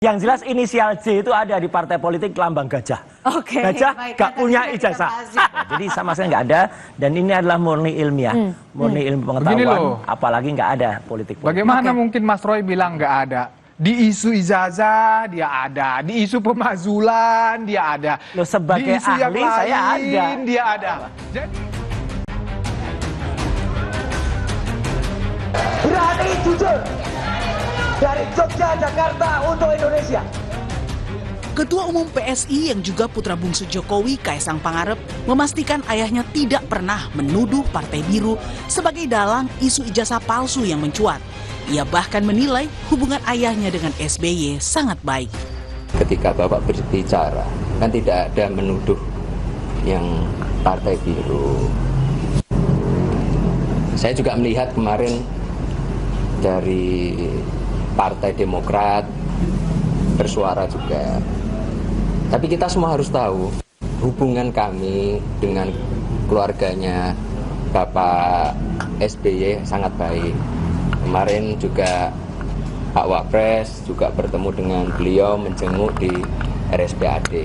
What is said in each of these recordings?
Yang jelas inisial J itu ada di partai politik lambang gajah. Oke. Gajah Baik, gak punya ijazah. Jadi sama sekali nggak ada. Dan ini adalah murni ilmiah, murni ilmu pengetahuan. Apalagi nggak ada politik. Bagaimana mungkin Mas Roy bilang nggak ada? Di isu ijazah dia ada, di isu pemakzulan dia ada. Loh, sebagai di isu ahli yang saya lain, ada. Dia ada. Jadi... Berani jujur dari Jogja, Jakarta untuk Indonesia. Ketua Umum PSI yang juga putra bungsu Jokowi, Kaisang Pangarep, memastikan ayahnya tidak pernah menuduh Partai Biru sebagai dalang isu ijazah palsu yang mencuat. Ia bahkan menilai hubungan ayahnya dengan SBY sangat baik. Ketika Bapak berbicara, kan tidak ada menuduh yang Partai Biru. Saya juga melihat kemarin dari Partai Demokrat bersuara juga. Tapi kita semua harus tahu hubungan kami dengan keluarganya Bapak SBY sangat baik. Kemarin juga Pak Wapres juga bertemu dengan beliau, menjenguk di RSPAD.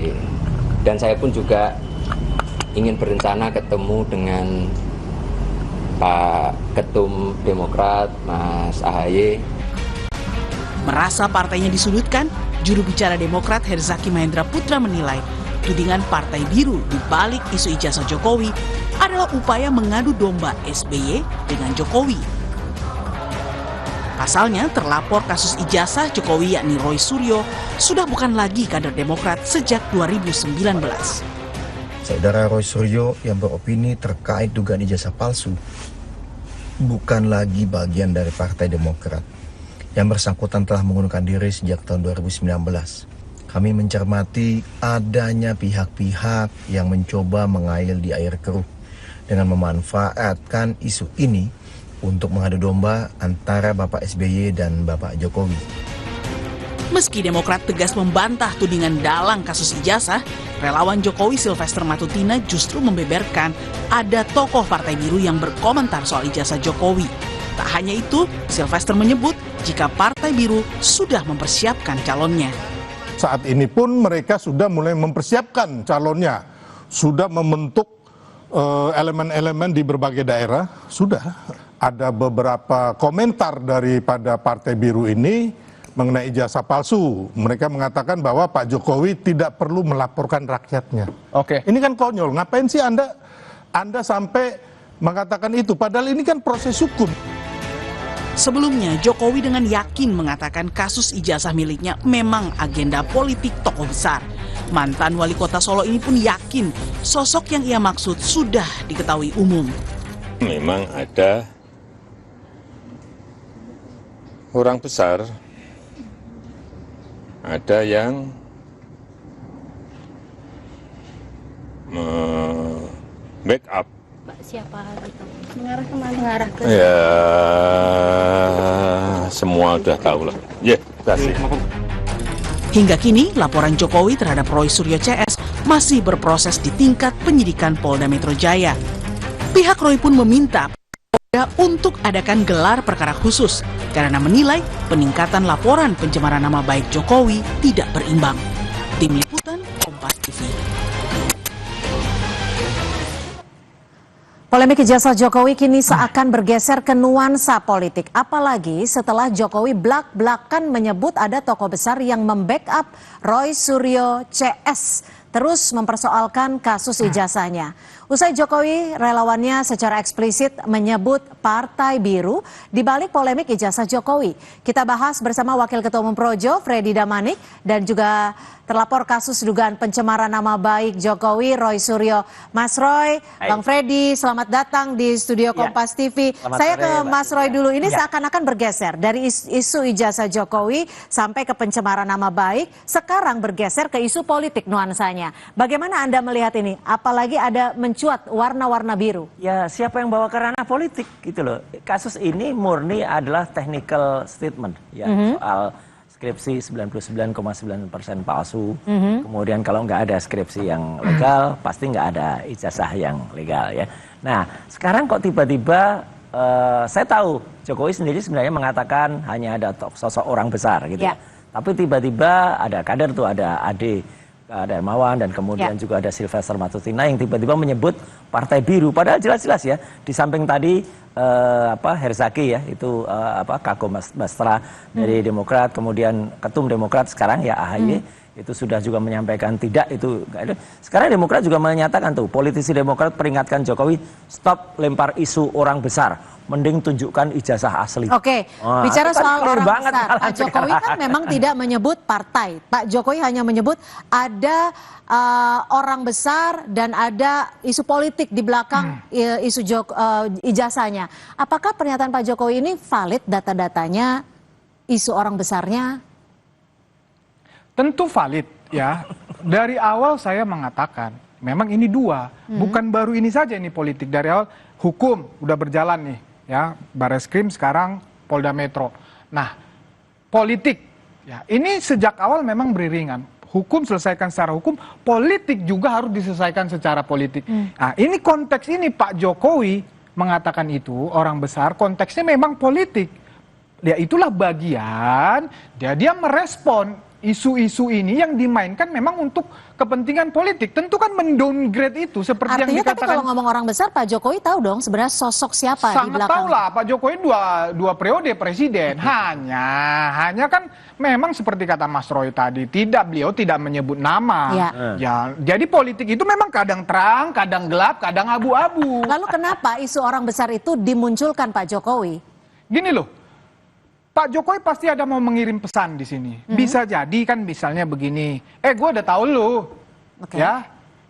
Dan saya pun juga ingin berencana ketemu dengan Pak Ketum Demokrat, Mas AHY. Merasa partainya disudutkan, juru bicara Demokrat Herzaki Mahendra Putra menilai tudingan Partai Biru di balik isu ijazah Jokowi adalah upaya mengadu domba SBY dengan Jokowi. Pasalnya, terlapor kasus ijazah Jokowi yakni Roy Suryo sudah bukan lagi kader Demokrat sejak 2019. Saudara Roy Suryo yang beropini terkait dugaan ijazah palsu bukan lagi bagian dari Partai Demokrat. Yang bersangkutan telah mengundurkan diri sejak tahun 2019. Kami mencermati adanya pihak-pihak yang mencoba mengail di air keruh dengan memanfaatkan isu ini untuk mengadu domba antara Bapak SBY dan Bapak Jokowi. Meski Demokrat tegas membantah tudingan dalang kasus ijazah, relawan Jokowi Sylvester Matutina justru membeberkan ada tokoh Partai Biru yang berkomentar soal ijazah Jokowi. Tak hanya itu, Sylvester menyebut jika Partai Biru sudah mempersiapkan calonnya. Saat ini pun mereka sudah mulai mempersiapkan calonnya, sudah membentuk elemen-elemen di berbagai daerah, sudah. Ada beberapa komentar daripada Partai Biru ini mengenai ijazah palsu. Mereka mengatakan bahwa Pak Jokowi tidak perlu melaporkan rakyatnya. Oke. Ini kan konyol, ngapain sih Anda sampai mengatakan itu? Padahal ini kan proses hukum. Sebelumnya, Jokowi dengan yakin mengatakan kasus ijazah miliknya memang agenda politik tokoh besar. Mantan wali kota Solo ini pun yakin sosok yang ia maksud sudah diketahui umum. Memang ada orang besar, ada yang backup. Siapa gitu? Mengarah kemana? Mengarah ke... Ya, semua udah tahu lah. Ya, kasih. Hingga kini, laporan Jokowi terhadap Roy Suryo CS masih berproses di tingkat penyidikan Polda Metro Jaya. Pihak Roy pun meminta Polda untuk adakan gelar perkara khusus karena menilai peningkatan laporan pencemaran nama baik Jokowi tidak berimbang. Tim Liputan, Kompas TV. Polemik ijazah Jokowi kini seakan bergeser ke nuansa politik. Apalagi setelah Jokowi blak-blakan menyebut ada tokoh besar yang membackup Roy Suryo CS terus mempersoalkan kasus ijazahnya. Usai Jokowi, relawannya secara eksplisit menyebut Partai Biru di balik polemik ijazah Jokowi. Kita bahas bersama Wakil Ketua Umum Projo, Freddy Damanik, dan juga terlapor kasus dugaan pencemaran nama baik Jokowi, Roy Suryo. Mas Roy, Bang Freddy, selamat datang di studio Kompas TV. Saya ke Mas Roy dulu. Ini seakan-akan bergeser dari isu ijazah Jokowi sampai ke pencemaran nama baik, sekarang bergeser ke isu politik nuansanya. Bagaimana Anda melihat ini? Apalagi ada mencuat warna-warna biru. Ya, siapa yang bawa ke ranah politik gitu loh. Kasus ini murni adalah technical statement ya, soal skripsi 99,9% palsu. Kemudian kalau nggak ada skripsi yang legal, pasti nggak ada ijazah yang legal ya. Nah, sekarang kok tiba-tiba saya tahu Jokowi sendiri sebenarnya mengatakan hanya ada sosok orang besar gitu. Tapi tiba-tiba ada kader tuh, ada Ade Darmawan dan kemudian juga ada Sylvester Matutina yang tiba-tiba menyebut Partai Biru. Padahal jelas-jelas ya, di samping tadi Herzaki ya, itu Kako Bastra dari Demokrat, kemudian Ketum Demokrat sekarang ya AHY, itu sudah juga menyampaikan tidak itu. Sekarang Demokrat juga menyatakan tuh, politisi Demokrat peringatkan Jokowi, stop lempar isu orang besar, mending tunjukkan ijazah asli. Oke, bicara kan soal orang banget besar, Pak Jokowi kan memang tidak menyebut partai. Pak Jokowi hanya menyebut ada orang besar dan ada isu politik di belakang isu ijazahnya. Apakah pernyataan Pak Jokowi ini valid data-datanya, isu orang besarnya? Tentu valid ya. Dari awal saya mengatakan memang ini dua, bukan baru ini saja ini politik. Dari awal hukum udah berjalan nih ya, Bareskrim sekarang Polda Metro. Nah, politik ya ini sejak awal memang beriringan. Hukum selesaikan secara hukum, politik juga harus diselesaikan secara politik. Nah, ini konteks ini Pak Jokowi mengatakan itu orang besar, konteksnya memang politik. Ya itulah bagian dia merespon isu-isu ini yang dimainkan memang untuk kepentingan politik. Tentu kan mendowngrade itu seperti artinya, yang dikatakan. tapi kalau ngomong orang besar, Pak Jokowi tahu dong sebenarnya sosok siapa di belakang. Sangat tahu lah, Pak Jokowi dua periode presiden. Hanya kan memang seperti kata Mas Roy tadi, beliau tidak menyebut nama. Ya, jadi politik itu memang kadang terang, kadang gelap, kadang abu-abu. Lalu kenapa isu orang besar itu dimunculkan Pak Jokowi? Gini loh, Pak Jokowi pasti ada mau mengirim pesan di sini. Bisa jadi kan misalnya begini, gue udah tahu lu, ya.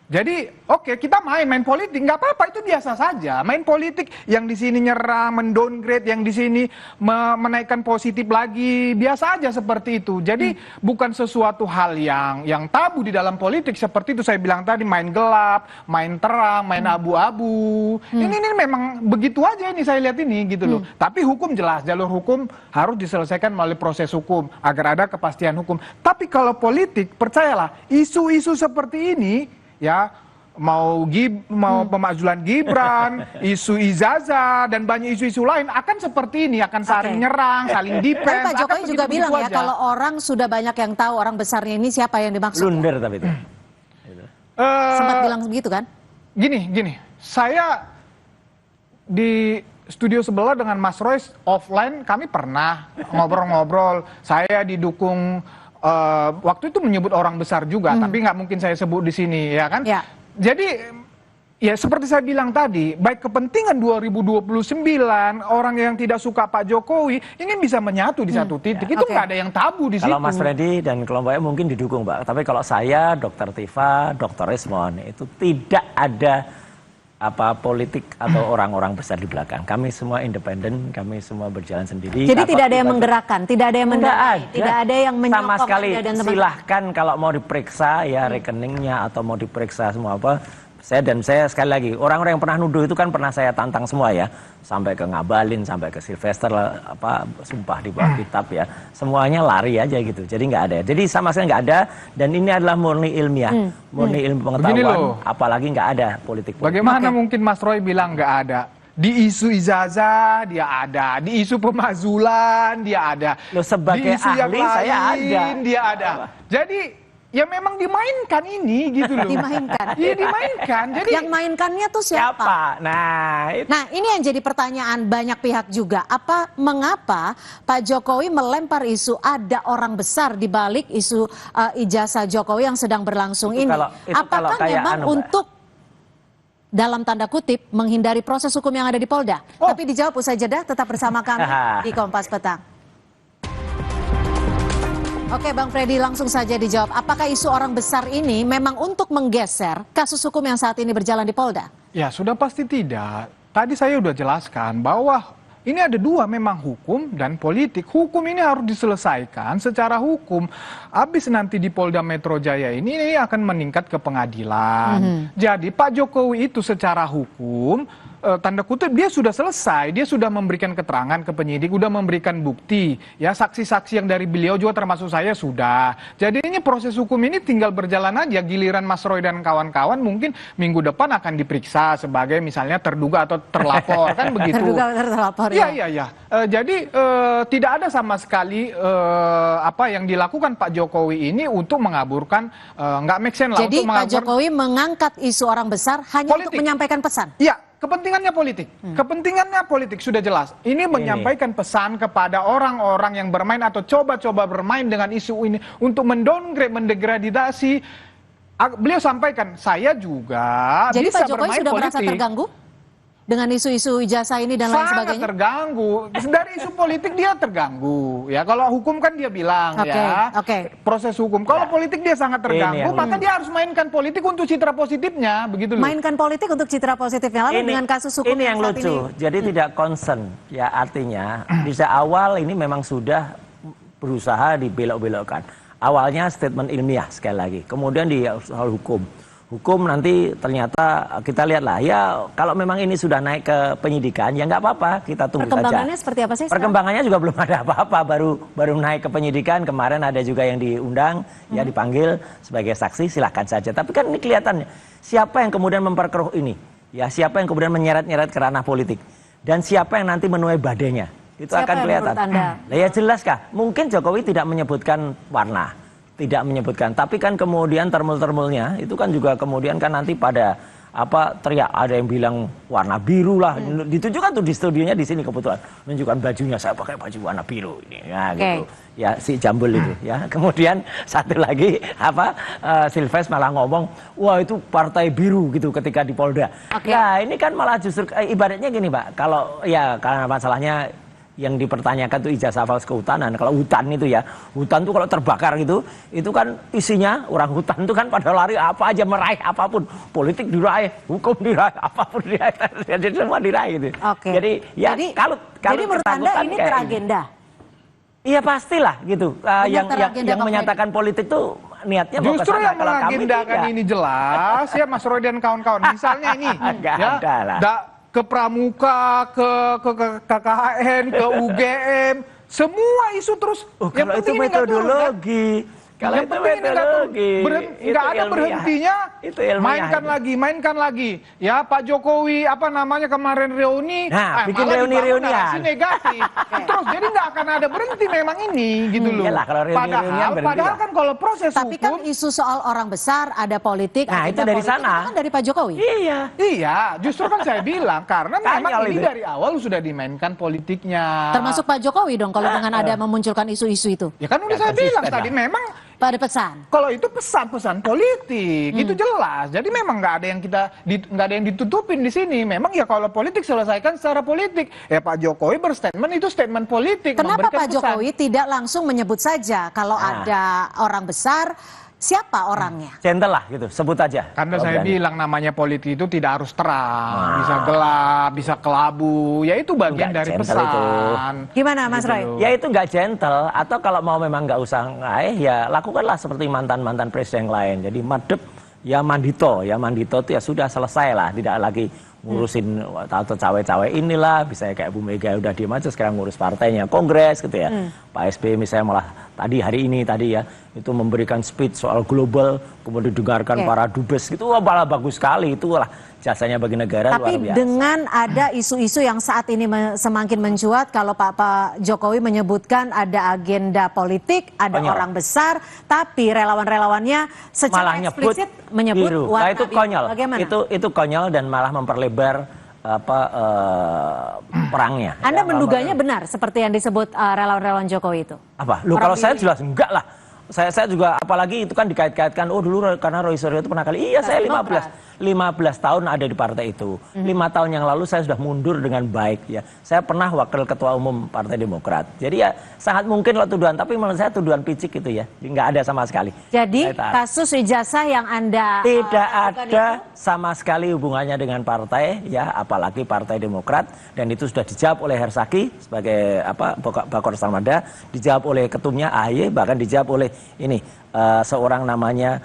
Jadi kita main politik, nggak apa-apa, itu biasa saja. Main politik yang di sini nyerang, mendowngrade, yang di sini menaikkan positif lagi, biasa aja seperti itu. Jadi bukan sesuatu hal yang tabu di dalam politik seperti itu saya bilang tadi, main gelap, main terang, main abu-abu. Ini memang begitu aja ini saya lihat ini gitu loh. Tapi hukum jelas, jalur hukum harus diselesaikan melalui proses hukum agar ada kepastian hukum. Tapi kalau politik, percayalah, isu-isu seperti ini ya, mau pemakzulan Gibran, isu ijazah dan banyak isu-isu lain akan seperti ini, akan saling nyerang, saling defense. Pak Jokowi juga bilang ya, kalau orang sudah banyak yang tahu orang besarnya ini siapa yang dimaksud. Blunder tapi itu. Sempat bilang begitu kan? Gini, saya di studio sebelah dengan Mas Roy offline kami pernah ngobrol-ngobrol. Saya didukung waktu itu menyebut orang besar juga, tapi nggak mungkin saya sebut di sini, ya kan? Ya. Jadi, ya seperti saya bilang tadi, baik kepentingan 2029, orang yang tidak suka Pak Jokowi, ini bisa menyatu di satu titik. Itu nggak ada yang tabu di situ. Kalau Mas Freddy dan kelompoknya mungkin didukung, Pak. Tapi kalau saya, Dr. Tifa, Dr. Rismon, itu tidak ada politik atau orang-orang besar di belakang. Kami semua independen, kami semua berjalan sendiri. Jadi tidak ada yang menggerakkan, tidak ada yang mendanai, tidak ada yang menyokong. Sama sekali, silahkan kalau mau diperiksa ya rekeningnya atau mau diperiksa semua apa. Saya sekali lagi, orang-orang yang pernah nuduh itu kan pernah saya tantang semua ya. Sampai ke Ngabalin, sampai ke Sylvester, sumpah di bawah kitab ya. Semuanya lari aja gitu, jadi nggak ada. Jadi sama sekali nggak ada, dan ini adalah murni ilmiah, murni ilmu pengetahuan, apalagi nggak ada politik. Bagaimana mungkin Mas Roy bilang nggak ada? Di isu ijazah dia ada, di isu pemakzulan dia ada. Loh, sebagai di isu ahli yang lain, saya ada. Dia ada. Jadi ya memang dimainkan ini gitu loh. Dimainkan. Iya dimainkan. Jadi yang mainkannya tuh siapa? Nah, ini yang jadi pertanyaan banyak pihak juga. Mengapa Pak Jokowi melempar isu ada orang besar di balik isu ijazah Jokowi yang sedang berlangsung ini? Apakah memang untuk dalam tanda kutip menghindari proses hukum yang ada di Polda? Tapi dijawab usai jeda, tetap bersama kami di Kompas Petang. Oke Bang Freddy, langsung saja dijawab. Apakah isu orang besar ini memang untuk menggeser kasus hukum yang saat ini berjalan di Polda? Ya sudah pasti tidak. Tadi saya sudah jelaskan bahwa ini ada dua, memang hukum dan politik. Hukum ini harus diselesaikan secara hukum. Habis nanti di Polda Metro Jaya ini akan meningkat ke pengadilan. Jadi Pak Jokowi itu secara hukum tanda kutip dia sudah selesai, dia sudah memberikan keterangan ke penyidik, sudah memberikan bukti, ya saksi-saksi yang dari beliau juga termasuk saya sudah. Jadi ini proses hukum ini tinggal berjalan aja. Giliran Mas Roy dan kawan-kawan mungkin minggu depan akan diperiksa sebagai misalnya terduga atau terlapor kan begitu. Terduga atau terlapor ya. ya. Iya. Jadi tidak ada sama sekali apa yang dilakukan Pak Jokowi ini untuk mengaburkan, nggak make sense lah. Jadi untuk Pak Jokowi mengangkat isu orang besar hanya politik. untuk menyampaikan pesan. Iya. Kepentingannya politik, kepentingannya politik sudah jelas. Ini menyampaikan pesan kepada orang-orang yang bermain atau coba-coba bermain dengan isu ini untuk mendowngrade, mendegradasi. Beliau sampaikan, saya juga jadi bisa Pak Jokowi bermain sudah politik. merasa terganggu dengan isu-isu ijazah ini dan lain Sangat sebagainya? terganggu. Dari isu politik dia terganggu. Ya, kalau hukum kan dia bilang proses hukum. Kalau politik dia sangat terganggu, maka dia harus mainkan politik untuk citra positifnya, begitu loh. Mainkan politik untuk citra positifnya. Lalu dengan kasus hukum ini yang saat lucu. Jadi tidak concern. Ya artinya bisa awal ini memang sudah berusaha dibelok-belokkan. Awalnya statement ilmiah sekali lagi. Kemudian di soal hukum. Hukum nanti ternyata kita lihatlah ya kalau memang ini sudah naik ke penyidikan ya nggak apa-apa, kita tunggu saja. Perkembangannya seperti apa sih? Perkembangannya juga belum ada apa-apa, baru naik ke penyidikan. Kemarin ada juga yang diundang ya dipanggil sebagai saksi, silahkan saja. Tapi kan ini kelihatannya siapa yang kemudian memperkeruh ini, ya siapa yang kemudian menyeret-nyeret ke ranah politik dan siapa yang nanti menuai badainya itu Siapa akan kelihatan. Nah, ya jelas kah? Mungkin Jokowi tidak menyebutkan warna. Tidak menyebutkan, tapi kan kemudian termul-termulnya itu kan juga kemudian kan nanti pada teriak, ada yang bilang warna biru lah, ditunjukkan tuh di studionya di sini kebetulan menunjukkan bajunya, saya pakai baju warna biru ini, ya gitu, ya si Jambul itu, ya kemudian satu lagi Silves malah ngomong, wah itu partai biru gitu ketika di Polda, ya ini kan malah justru ibaratnya gini Pak, kalau ya karena masalahnya yang dipertanyakan tuh ijazah hafal kehutanan. Kalau hutan itu ya, hutan tuh kalau terbakar gitu, itu kan isinya orang hutan tuh kan pada lari apa aja meraih apapun, politik diraih, hukum diraih, apapun diraih, jadi semua diraih gitu. Jadi ya kalau jadi menurut Anda ini teragenda? Iya pastilah gitu. Yang menyatakan politik tuh niatnya mau justru kesana. yang mengagendakan ini jelas ya Mas Roy dan kawan-kawan. Misalnya ini ke Pramuka, ke KKHN, ke UGM, semua isu terus. Yang penting itu metodologi. Kalau yang itu metodologi, nggak ada berhentinya. Itu ilmiah. Mainkan lagi. Ya Pak Jokowi kemarin reuni, bikin reuni-reunian. Negatif. Terus jadi nggak akan ada berhenti memang ini gitu loh. Iyalah, kalau padahal kan kalau proses tapi hukum. kan isu soal orang besar, ada politik, itu dari politik, sana. itu kan dari Pak Jokowi. Iya, justru kan saya bilang karena memang ini dari awal sudah dimainkan politiknya. Termasuk Pak Jokowi dong kalau dengan ada memunculkan isu-isu itu. Ya kan udah saya bilang tadi memang pada pesan. Kalau itu pesan-pesan politik itu jelas. Jadi memang nggak ada yang ditutupin di sini. Memang ya kalau politik selesaikan secara politik. Ya Pak Jokowi berstatement itu statement politik. Kenapa Pak Jokowi tidak langsung menyebut saja kalau ada orang besar? Siapa orangnya? Gentle lah gitu, sebut aja. Karena saya bilang namanya politik itu tidak harus terang, bisa gelap, bisa kelabu, ya itu bagian dari pesan. Itu. Gimana Mas Roy? Ya itu nggak gentle, atau kalau mau memang nggak usah ya lakukanlah seperti mantan-mantan presiden yang lain. Jadi madep, ya mandito itu ya sudah selesai lah, tidak lagi ngurusin atau cawe-cawe inilah, bisa kayak Bu Mega udah diem aja sekarang ngurus partainya, kongres gitu ya. Pak SBY misalnya malah hari ini ya itu memberikan speech soal global, kemudian didengarkan para dubes gitu, malah bagus sekali, itulah jasanya bagi negara. Tapi luar biasa. dengan ada isu-isu yang saat ini semakin mencuat, kalau Pak Jokowi menyebutkan ada agenda politik, ada orang besar, tapi relawan-relawannya secara eksplisit menyebut warna itu konyol. Bagaimana? Itu konyol dan malah memperlebar perangnya. Anda menduganya benar seperti yang disebut relawan-relawan Jokowi itu? Apa? Kalau saya jelas enggak lah. Saya juga apalagi itu kan dikait-kaitkan dulu karena Roy Suryo itu pernah kali. Iya, saya 15 tahun ada di partai itu. 5 tahun yang lalu saya sudah mundur dengan baik ya. Saya pernah wakil ketua umum Partai Demokrat. Jadi ya sangat mungkin lah tuduhan, tapi menurut saya tuduhan picik itu ya. Enggak ada sama sekali. Jadi kasus ijazah yang Anda tidak ada sama sekali hubungannya dengan partai ya, apalagi Partai Demokrat, dan itu sudah dijawab oleh Hersaki sebagai Bakor Samada, dijawab oleh ketumnya AHY, bahkan dijawab oleh ini seorang namanya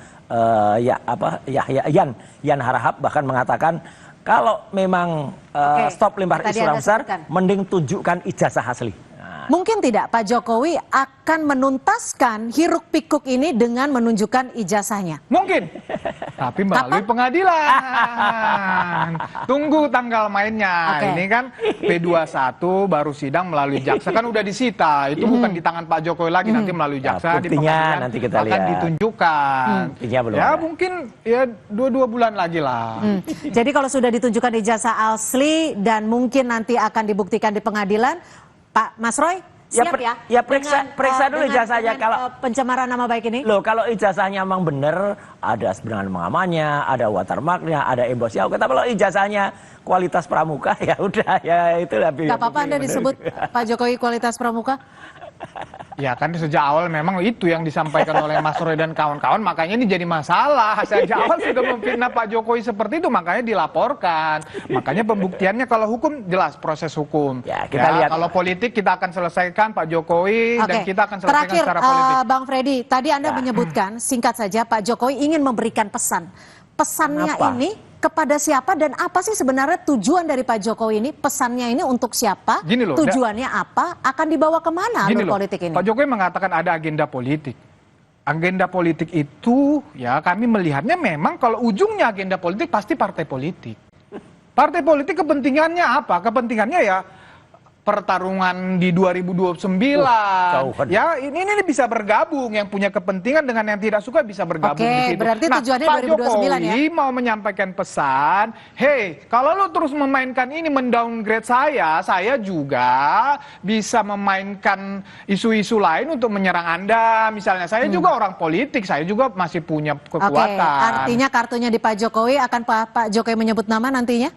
Yan Harahap bahkan mengatakan Kalau memang stop lempar Tadi isu Anda besar, sebutkan. mending tunjukkan ijazah asli. Mungkin tidak Pak Jokowi akan menuntaskan hiruk pikuk ini dengan menunjukkan ijazahnya. Mungkin, tapi melalui pengadilan. Tunggu tanggal mainnya. Oke. Ini kan P21 baru sidang melalui jaksa, kan udah disita. Itu bukan di tangan Pak Jokowi lagi, nanti melalui jaksa di buktinya pengadilan nanti kita akan lihat. ditunjukkan. Buktinya belum Ya ada. mungkin ya 2 bulan lagi lah. Jadi kalau sudah ditunjukkan ijazah asli dan mungkin nanti akan dibuktikan di pengadilan, Pak Mas Roy Ya, siap ya? ya periksa dulu ijazahnya. Kalau pencemaran nama baik ini. Loh, kalau ijazahnya memang benar, ada sebenarnya mengamannya, ada watermarknya, ada embosnya. Oke, tapi kalau ijazahnya kualitas pramuka, ya udah, ya itu lebih. Gak apa-apa Anda disebut Pak Jokowi kualitas pramuka? Ya kan sejak awal memang itu yang disampaikan oleh Mas Roy dan kawan-kawan, makanya ini jadi masalah. Sejak awal sudah memfitnah Pak Jokowi seperti itu, makanya dilaporkan. Makanya pembuktiannya kalau hukum jelas proses hukum. Ya, kita lihat. Kalau politik kita akan selesaikan Pak Jokowi dan kita akan selesaikan Terakhir, secara politik. Bang Freddy, tadi Anda menyebutkan singkat saja Pak Jokowi ingin memberikan pesan. Pesannya Kenapa? ini kepada siapa dan apa sih sebenarnya tujuan dari Pak Jokowi ini? Pesannya ini untuk siapa? Gini loh, tujuannya apa? Akan dibawa kemana Gini alur loh, politik ini? Pak Jokowi mengatakan ada agenda politik. Agenda politik itu ya kami melihatnya memang kalau ujungnya agenda politik pasti partai politik. Partai politik kepentingannya apa? Kepentingannya ya pertarungan di 2029. jauhan. Ya ini bisa bergabung, yang punya kepentingan dengan yang tidak suka bisa bergabung Oke, di situ. berarti tujuannya Pak 2029 Jokowi ya? mau menyampaikan pesan, hey, kalau lo terus memainkan ini mendowngrade saya juga bisa memainkan isu-isu lain untuk menyerang Anda. Misalnya saya juga orang politik, saya juga masih punya Oke, kekuatan. artinya kartunya di Pak Jokowi akan Pak Jokowi menyebut nama nantinya?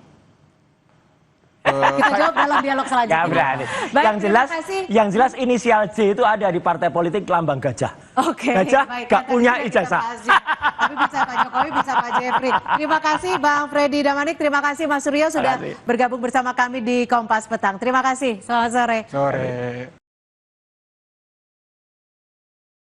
Kita jawab dalam dialog selanjutnya. Nggak berani. Baik, yang kasih. jelas inisial J itu ada di partai politik lambang gajah. Oke, Gajah baik. nggak Nanti punya kita ijazah. bahas juga. Tapi bisa Pak Jokowi, bisa Pak Jeffrey. Terima kasih Bang Freddy Damanik, terima kasih Mas Suryo sudah kasih. bergabung bersama kami di Kompas Petang. Terima kasih, selamat sore. Sore.